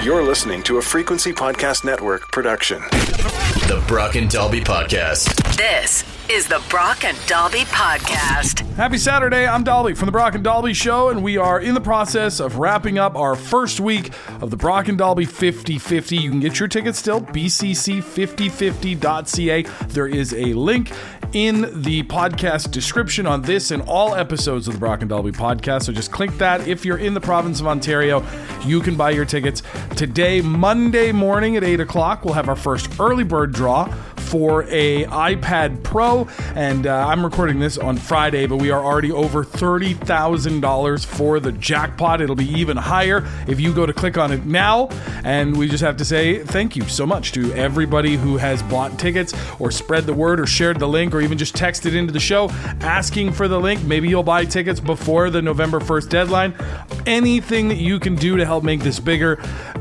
You're listening to a Frequency Podcast Network production. The Brock and Dalby Podcast. This is the Brock and Dalby Podcast. Happy Saturday. I'm Dalby from the Brock and Dalby Show, and we are in the process of wrapping up our first week of the Brock and Dalby 50/50. You can get your tickets still, bcc5050.ca. There is a link in the podcast description on this and all episodes of the Brock and Dalby Podcast, so just click that. If you're in the province of Ontario, you can buy your tickets. Today, Monday morning at 8 o'clock, we'll have our first early bird draw for a iPad Pro, and I'm recording this on Friday, but we are already over $30,000 for the jackpot. It'll be even higher if you go to click on it now, and we just have to say thank you so much to everybody who has bought tickets or spread the word or shared the link or even just texted into the show asking for the link. Maybe you'll buy tickets before the November 1st deadline. Anything that you can do to help make this bigger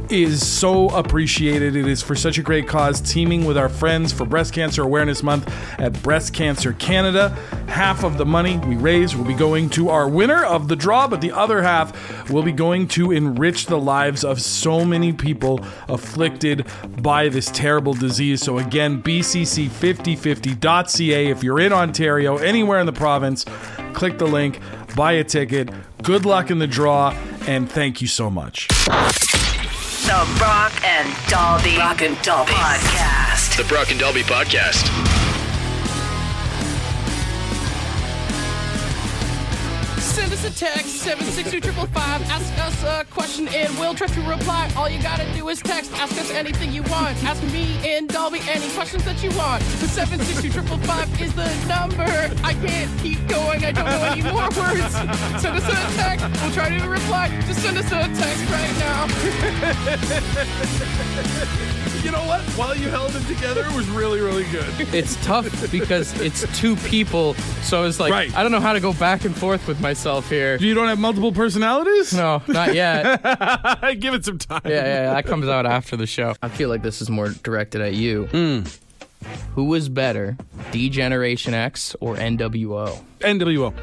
is so appreciated. It is for such a great cause, teaming with our friends for Breast Cancer Awareness Month at Breast Cancer Canada. Half of the money we raise will be going to our winner of the draw, but the other half will be going to enrich the lives of so many people afflicted by this terrible disease. So again, bcc5050.ca. If you're in Ontario, anywhere in the province, click the link, buy a ticket. Good luck in the draw, and thank you so much. The Brock and Dalby Podcast. The Brock and Dalby Podcast. Send us a text, 762-555. Ask us a question and we'll try to reply. All you gotta do is text. Ask us anything you want. Ask me and Dalby any questions that you want. The 762-555 is the number. I can't keep going. I don't know any more words. Send us a text. We'll try to reply. Just send us a text right now. You know what? While you held it together, it was really, really good. It's tough because it's two people. So it's like, Right. I don't know how to go back and forth with myself here. You don't have multiple personalities? No, not yet. Give it some time. Yeah, that comes out after the show. I feel like this is more directed at you. Who was better, D-Generation X or NWO? NWO.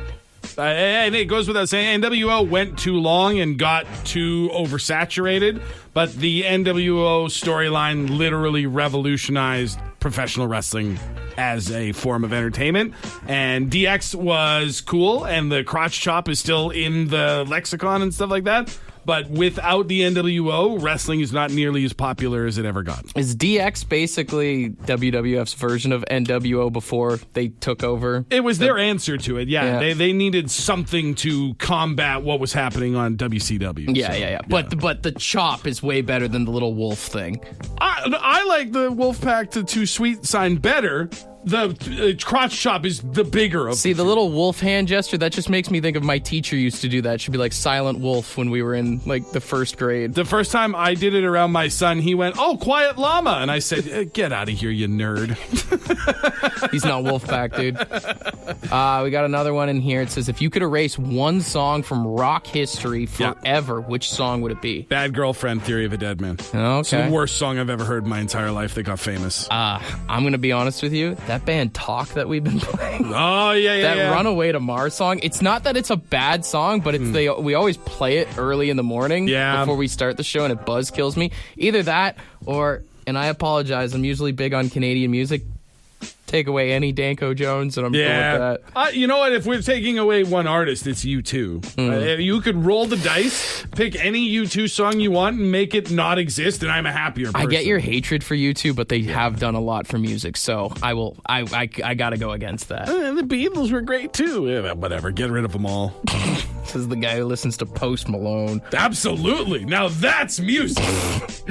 And it goes without saying, NWO went too long and got too oversaturated, but the NWO storyline literally revolutionized professional wrestling as a form of entertainment. And DX was cool, and the crotch chop is still in the lexicon and stuff like that. But without the NWO, wrestling is not nearly as popular as it ever got. Is DX basically WWF's version of NWO before they took over? It was their answer to it, yeah. They needed something to combat what was happening on WCW. Yeah. But the chop is way better than the little wolf thing. I like the Wolfpack to Too Sweet sign better. The crotch chop is the bigger of See, the little wolf hand gesture, that just makes me think of my teacher used to do that. She'd be like Silent Wolf when we were in like the first grade. The first time I did it around my son, he went, "Oh, Quiet Llama." And I said, "Get out of here, you nerd." He's not Wolfpack, dude. We got another one in here. It says, if you could erase one song from rock history forever, which song would it be? Bad Girlfriend, Theory of a Dead Man. Okay. It's the worst song I've ever heard in my entire life that got famous. I'm going to be honest with you. That band Talk that we've been playing. Oh, yeah. That Runaway to Mars song. It's not that it's a bad song, but it's we always play it early in the morning before we start the show, and it buzz kills me. Either that or, and I apologize, I'm usually big on Canadian music, take away any Danko Jones, and I'm going with that. You know what? If we're taking away one artist, it's U2. You could roll the dice, pick any U2 song you want, and make it not exist, and I'm a happier person. I get your hatred for U2, but they have done a lot for music, so I got to go against that. The Beatles were great, too. Yeah, whatever. Get rid of them all. This is the guy who listens to Post Malone. Absolutely. Now that's music.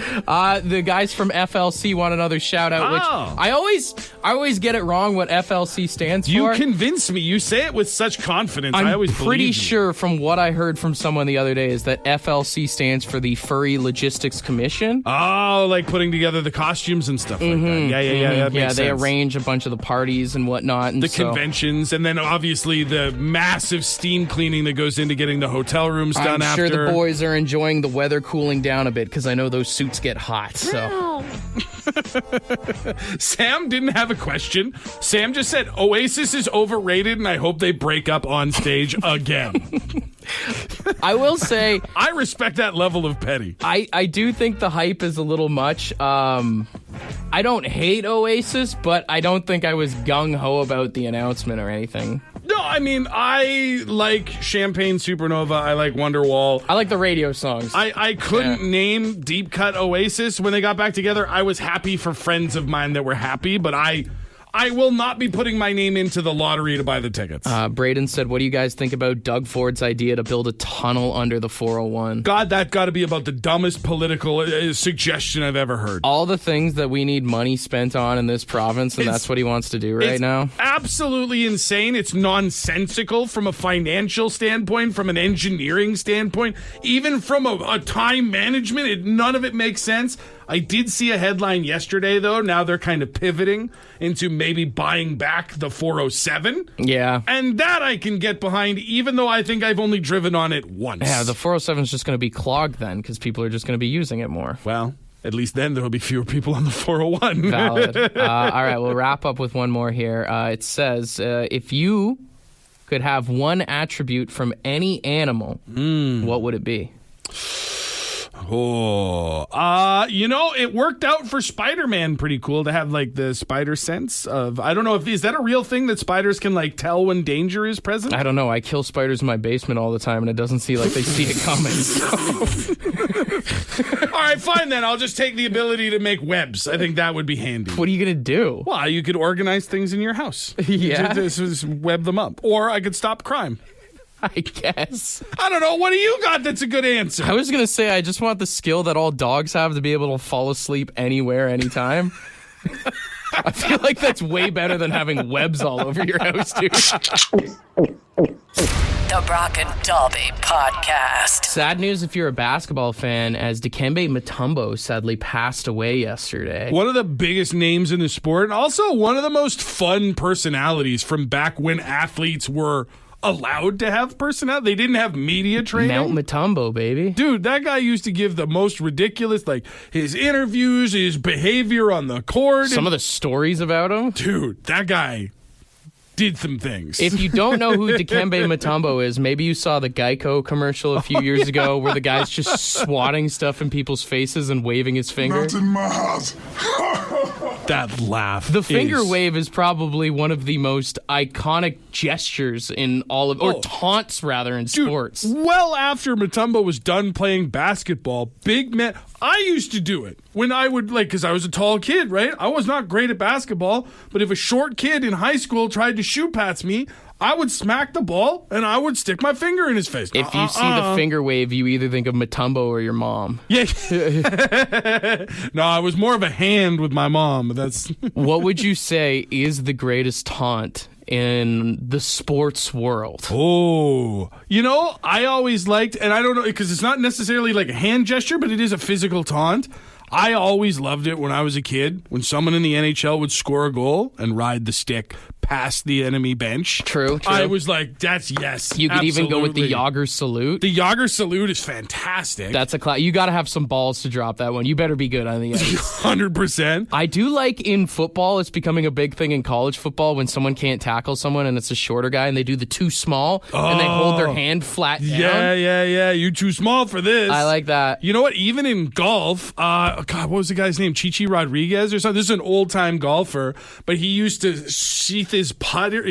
The guys from FLC want another shout out, which I always get it wrong what FLC stands for. You convince me. You say it with such confidence. I always believe pretty you. sure from what I heard from someone the other day is that FLC stands for the Furry Logistics Commission. Oh, like putting together the costumes and stuff like that. Yeah. That makes they sense. arrange a bunch of the parties and whatnot. And the conventions, and then obviously the massive steam cleaning that goes into getting the hotel rooms done after. I'm sure the boys are enjoying the weather cooling down a bit because I know those suits get hot. So. Sam didn't have a question. Sam just said Oasis is overrated and I hope they break up on stage again. I will say, I respect that level of petty. I do think the hype is a little much. I don't hate Oasis, but I don't think I was gung-ho about the announcement or anything. No, I mean, I like Champagne Supernova. I like Wonderwall. I like the radio songs. I couldn't name Deep Cut Oasis when they got back together. I was happy for friends of mine that were happy, but I will not be putting my name into the lottery to buy the tickets. Braden said, what do you guys think about Doug Ford's idea to build a tunnel under the 401? God, that got to be about the dumbest political suggestion I've ever heard. All the things that we need money spent on in this province, and that's what he wants to do right now? Absolutely insane. It's nonsensical from a financial standpoint, from an engineering standpoint, even from a time management. None of it makes sense. I did see a headline yesterday, though. Now they're kind of pivoting into maybe buying back the 407. Yeah. And that I can get behind, even though I think I've only driven on it once. Yeah, the 407 is just going to be clogged then because people are just going to be using it more. Well, at least then there will be fewer people on the 401. Valid. All right, we'll wrap up with one more here. It says, if you could have one attribute from any animal, what would it be? It worked out for Spider-Man pretty cool to have like the spider sense of, I don't know is that a real thing that spiders can like tell when danger is present? I don't know. I kill spiders in my basement all the time and it doesn't seem like they see it coming. So. All right, fine then. I'll just take the ability to make webs. I think that would be handy. What are you going to do? Well, you could organize things in your house. Yeah. Just web them up. Or I could stop crime. I guess. I don't know. What do you got that's a good answer? I was going to say, I just want the skill that all dogs have to be able to fall asleep anywhere, anytime. I feel like that's way better than having webs all over your house, dude. The Brock and Dalby Podcast. Sad news if you're a basketball fan, as Dikembe Mutombo sadly passed away yesterday. One of the biggest names in the sport, and also one of the most fun personalities from back when athletes were allowed to have personality. They didn't have media training. Mount Mutombo, baby. Dude, that guy used to give the most ridiculous, like, his interviews, his behavior on the court. Some of the stories about him. Dude, that guy did some things. If you don't know who Dikembe Mutombo is, maybe you saw the Geico commercial a few years ago where the guy's just swatting stuff in people's faces and waving his finger. Not in my house. That laugh. The finger wave is probably one of the most iconic gestures in all of, or taunts rather, in sports. Well after Mutombo was done playing basketball, big man, I used to do it when I would, like, because I was a tall kid, right? I was not great at basketball, but if a short kid in high school tried to shoot past me, I would smack the ball and I would stick my finger in his face. If you see the finger wave, you either think of Mutombo or your mom. Yeah. No, I was more of a hand with my mom. That's What would you say is the greatest taunt in the sports world? Oh, I always liked, and I don't know, because it's not necessarily like a hand gesture, but it is a physical taunt. I always loved it when I was a kid, when someone in the NHL would score a goal and ride the stick past the enemy bench. True. I was like, that's yes. You could even go with the absolutely. Yager salute. The Yager salute is fantastic. That's a class. You got to have some balls to drop that one. You better be good on the ice. 100%. I do like in football, it's becoming a big thing in college football when someone can't tackle someone and it's a shorter guy and they do the too small and they hold their hand flat down. Yeah. You're too small for this. I like that. You know what? Even in golf, God, what was the guy's name? Chichi Rodriguez or something? This is an old-time golfer, but he used to sheath his putter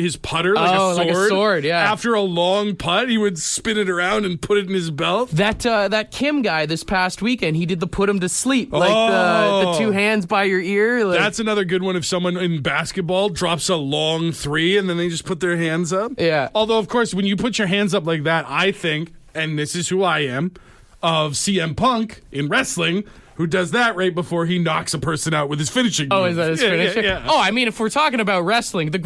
like a sword. Yeah. After a long putt, he would spin it around and put it in his belt. That Kim guy this past weekend, he did the put him to sleep, like the two hands by your ear. Like. That's another good one if someone in basketball drops a long three and then they just put their hands up. Yeah. Although, of course, when you put your hands up like that, I think, and this is who I am, of CM Punk in wrestling, who does that right before he knocks a person out with his finishing move. Oh, is that his finishing? Yeah. Oh, I mean, if we're talking about wrestling, the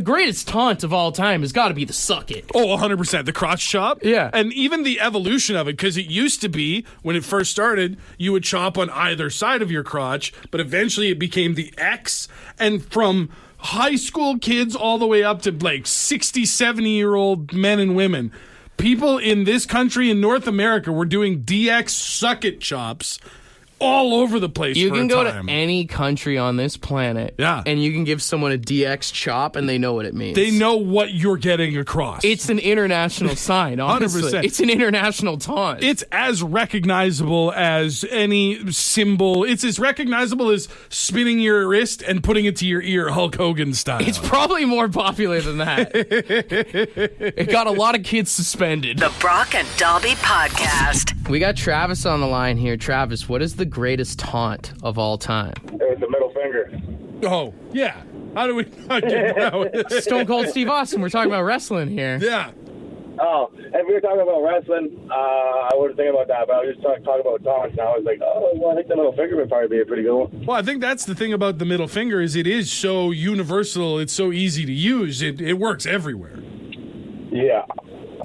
greatest taunt of all time has got to be the suck it. Oh, 100%. The crotch chop. Yeah. And even the evolution of it, because it used to be, when it first started, you would chop on either side of your crotch, but eventually it became the X. And from high school kids all the way up to like 60, 70-year-old men and women, people in this country in North America were doing DX suck it chops all over the place. You for can a go time. to any country on this planet, Yeah. and you can give someone a DX chop, and they know what it means. They know what you're getting across. It's an international sign, honestly. 100%. It's an international taunt. It's as recognizable as any symbol. It's as recognizable as spinning your wrist and putting it to your ear, Hulk Hogan style. It's probably more popular than that. It got a lot of kids suspended. The Brock and Dalby Podcast. We got Travis on the line here. Travis, what is the greatest taunt of all time? It was the middle finger. Oh, yeah. How do we not get that? Stone Cold Steve Austin. We're talking about wrestling here. Yeah. Oh, if we were talking about wrestling, I wouldn't think about that, but I was just talking about taunts, and I was like, oh, well, I think the middle finger would probably be a pretty good one. Well, I think that's the thing about the middle finger is it is so universal. It's so easy to use. It works everywhere. Yeah.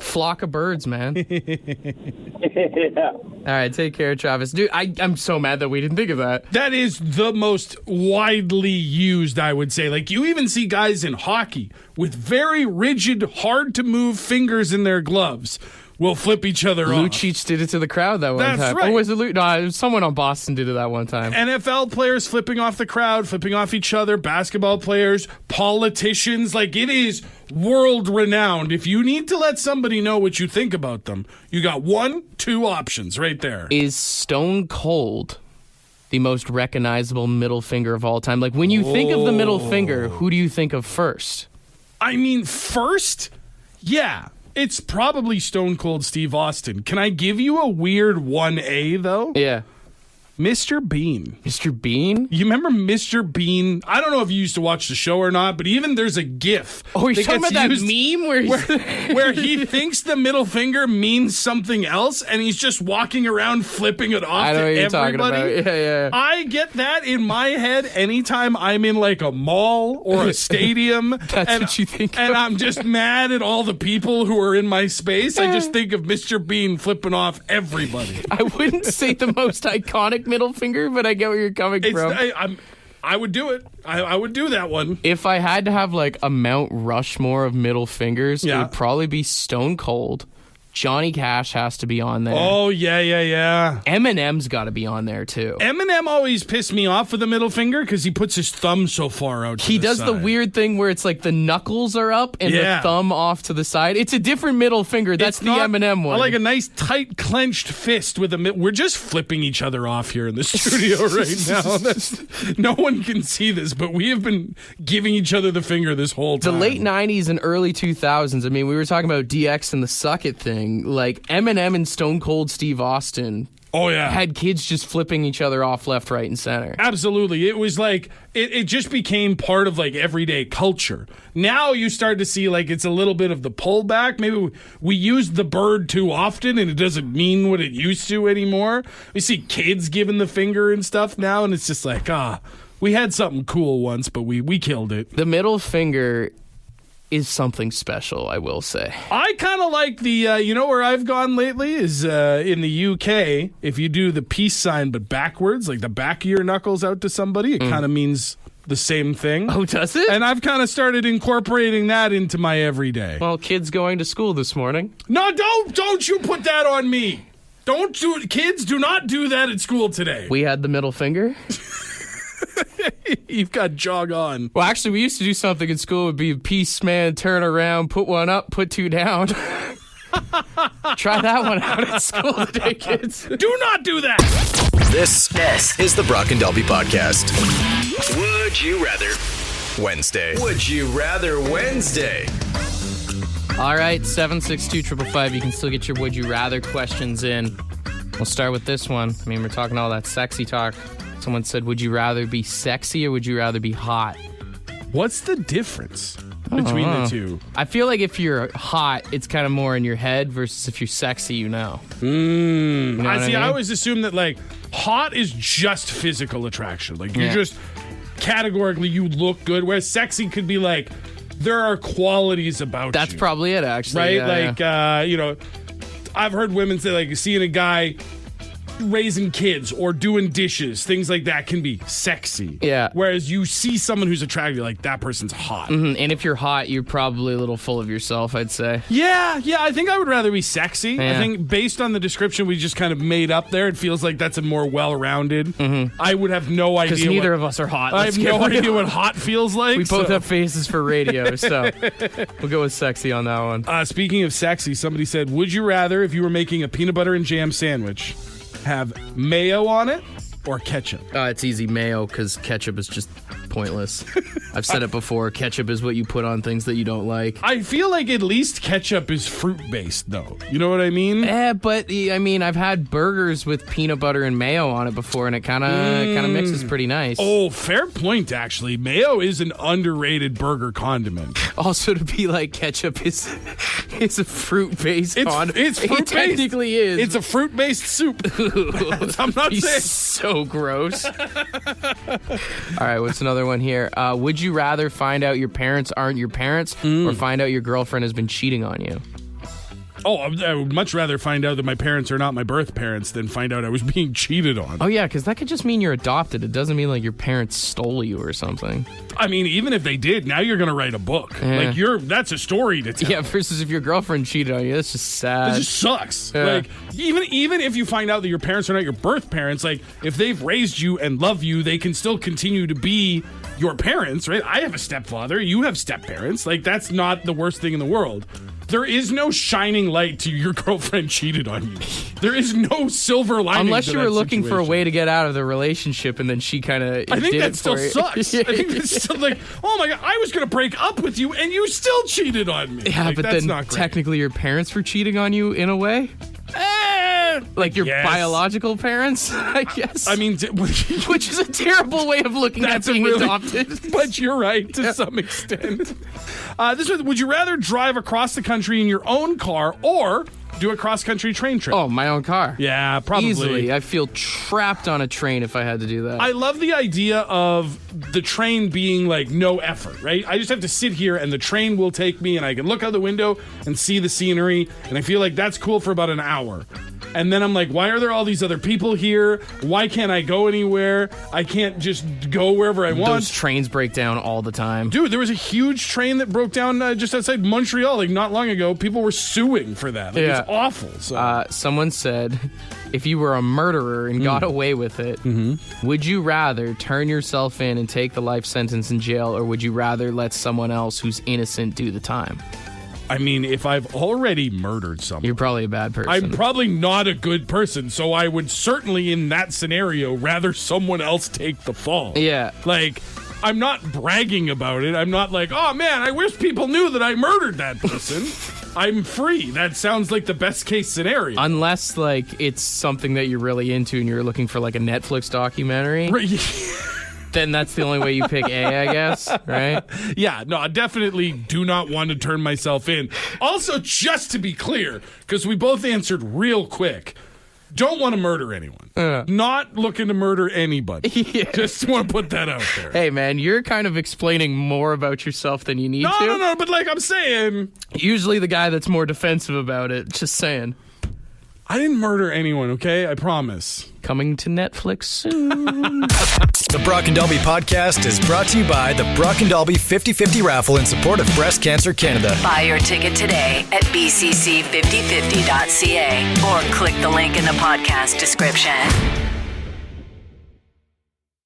Flock of birds, man. Yeah. All right, take care, Travis. Dude, I'm so mad that we didn't think of that. That is the most widely used, I would say. Like, you even see guys in hockey with very rigid, hard-to-move fingers in their gloves will flip each other off. Lucic did it to the crowd that one That's time. right. Or was it No, someone on Boston did it that one time. NFL players flipping off the crowd, flipping off each other, basketball players, politicians. Like, it is world-renowned. If you need to let somebody know what you think about them, you got 2 options right there. Is Stone Cold the most recognizable middle finger of all time? Like, when you think of the middle finger, who do you think of first? I mean, first, yeah, it's probably Stone Cold Steve Austin. Can I give you a weird 1A, though? Yeah. Mr. Bean. Mr. Bean? You remember Mr. Bean? I don't know if you used to watch the show or not, but even there's a GIF. Oh, you're that talking about that gets used meme where where he thinks the middle finger means something else, and he's just walking around flipping it off I know to what you're talking everybody. about. Yeah. I get that in my head anytime I'm in like a mall or a stadium. That's what you think And of. I'm just mad at all the people who are in my space. I just think of Mr. Bean flipping off everybody. I wouldn't say the most iconic middle finger, but I get where you're coming from. I would do it. I would do that one. If I had to have like a Mount Rushmore of middle fingers, it Yeah. would probably be Stone Cold. Johnny Cash has to be on there. Oh, yeah. Eminem's got to be on there too. Eminem always pissed me off with the middle finger because he puts his thumb so far out to He the does the side. weird thing where it's like the knuckles are up and Yeah. the thumb off to the side. It's a different middle finger. That's It's the not- Eminem one. I like a nice tight clenched fist with a. We're just flipping each other off here in the studio right now. No one can see this, but we have been giving each other the finger this whole the time. late 90s and early 2000s. I mean, we were talking about DX and the Suck It thing. Like Eminem and Stone Cold Steve Austin Oh yeah, had kids just flipping each other off left, right, and center. absolutely. It was like it just became part of like everyday culture. Now you start to see like it's a little bit of the pullback. Maybe we use the bird too often, and it doesn't mean what it used to anymore. We see kids giving the finger and stuff now, and it's just like we had something cool once, but we killed it. The middle finger is something special, I will say. I kind of like the, you know where I've gone lately is in the UK. If you do the peace sign but backwards, like the back of your knuckles out to somebody, it kind of means the same thing. Oh, does it? And I've kind of started incorporating that into my everyday. Well, kids going to school this morning. No, don't you put that on me. Don't do it. Kids, do not do that at school today. We had the middle finger. You've got jog on. Well, actually, we used to do something in school. It would be peace, man, turn around, put one up, put two down. Try that one out at school today, kids. Do not do that. This is the Brock and Dalby Podcast. Would you rather? Wednesday. Would you rather Wednesday? All right, 762-555. You can still get your would you rather questions in. We'll start with this one. I mean, we're talking all that sexy talk. Someone said, would you rather be sexy or would you rather be hot? What's the difference between the two? I feel like if you're hot, it's kind of more in your head versus if you're sexy, you know. I what I see. mean? I always assume that like hot is just physical attraction. Like you just categorically you look good. Whereas sexy could be like there are qualities about That's you. probably it, actually. right. Yeah, like you know, I've heard women say like seeing a guy raising kids or doing dishes, things like that can be sexy. Yeah. Whereas you see someone who's attractive, you're like, that person's hot. And if you're hot, you're probably a little full of yourself, I'd say. Yeah, I think I would rather be sexy. Yeah. I think based on the description we just kind of made up there, it feels like that's a more well-rounded. I would have no idea. Because neither of us are hot. I have no idea what hot feels like. We both have faces for radio, so we'll go with sexy on that one. Speaking of sexy, somebody said, would you rather, if you were making a peanut butter and jam sandwich, have mayo on it or ketchup? It's easy, mayo, because ketchup is just pointless. I've said it before. Ketchup is what you put on things that you don't like. I feel like at least ketchup is fruit-based, though. You know what I mean? But I mean, I've had burgers with peanut butter and mayo on it before, and it kind of mixes pretty nice. Oh, fair point, actually. Mayo is an underrated burger condiment. Also, to be like ketchup is a fruit-based condiment. It's fruit-based. It technically is. It's a fruit-based soup. I'm not saying. So gross. All right, what's another one here? Would you rather find out your parents aren't your parents or find out your girlfriend has been cheating on you? Oh, I would much rather find out that my parents are not my birth parents than find out I was being cheated on. Oh, yeah, because that could just mean you're adopted. It doesn't mean like your parents stole you or something. I mean, even if they did, now you're going to write a book. Yeah. Like, that's a story to tell. Yeah, versus if your girlfriend cheated on you, that's just sad. It just sucks. Yeah. Like, even if you find out that your parents are not your birth parents, like, if they've raised you and love you, they can still continue to be your parents, right? I have a stepfather. You have step-parents. Like, that's not the worst thing in the world. There is no shining light to your girlfriend cheated on you. There is no silver lining. Unless to you were that looking for a situation. way to get out of the relationship and then she kind of I think did that it still for you. sucks. I think it's still like, oh my God, I was going to break up with you and you still cheated on me. Yeah, like, but that's then not great. technically your parents were cheating on you in a way? Like your Yes. biological parents, I guess. I mean, which is a terrible way of looking at being adopted. But you're right to some extent. This one, would you rather drive across the country in your own car or do a cross-country train trip? Oh, my own car. Yeah, probably. Easily. I feel trapped on a train if I had to do that. I love the idea of the train being like no effort, right? I just have to sit here and the train will take me and I can look out the window and see the scenery, and I feel like that's cool for about an hour. And then I'm like, why are there all these other people here? Why can't I go anywhere? I can't just go wherever I want. Those trains break down all the time. Dude, there was a huge train that broke down just outside Montreal, like not long ago. People were suing for that. Like, Yeah. It's awful. So. Someone said, if you were a murderer and got away with it, would you rather turn yourself in and take the life sentence in jail, or would you rather let someone else who's innocent do the time? I mean, if I've already murdered someone, You're probably a bad person. I'm probably not a good person, so I would certainly, in that scenario, rather someone else take the fall. Yeah. Like, I'm not bragging about it. I'm not like, oh man, I wish people knew that I murdered that person. I'm free. That sounds like the best case scenario. Unless, like, it's something that you're really into and you're looking for, like, a Netflix documentary. Then that's the only way you pick A, I guess, right? Yeah, no, I definitely do not want to turn myself in. Also, just to be clear, because we both answered real quick, don't want to murder anyone. Not looking to murder anybody. Yeah. Just want to put that out there. Hey, man, you're kind of explaining more about yourself than you need to. No, but like I'm saying, Usually the guy that's more defensive about it, just saying. I didn't murder anyone, okay? I promise. Coming to Netflix soon. The Brock and Dalby podcast is brought to you by the Brock and Dalby 50/50 raffle in support of Breast Cancer Canada. Buy your ticket today at bcc5050.ca or click the link in the podcast description.